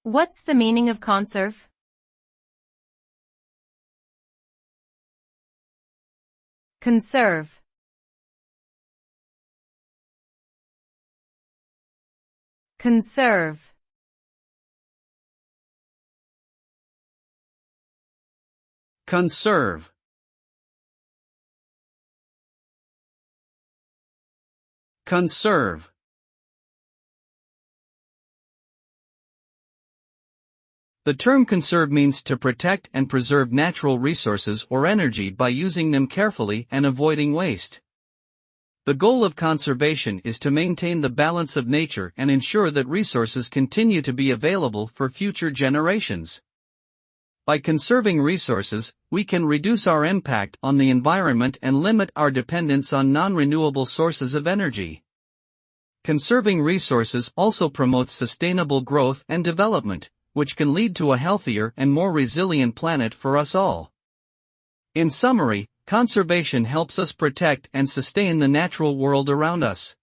What's the meaning of conserve? Conserve. Conserve. Conserve. Conserve. The term conserve means to protect and preserve natural resources or energy by using them carefully and avoiding waste. The goal of conservation is to maintain the balance of nature and ensure that resources continue to be available for future generations. By conserving resources, we can reduce our impact on the environment and limit our dependence on non-renewable sources of energy. Conserving resources also promotes sustainable growth and development, which can lead to a healthier and more resilient planet for us all. In summary, conservation helps us protect and sustain the natural world around us.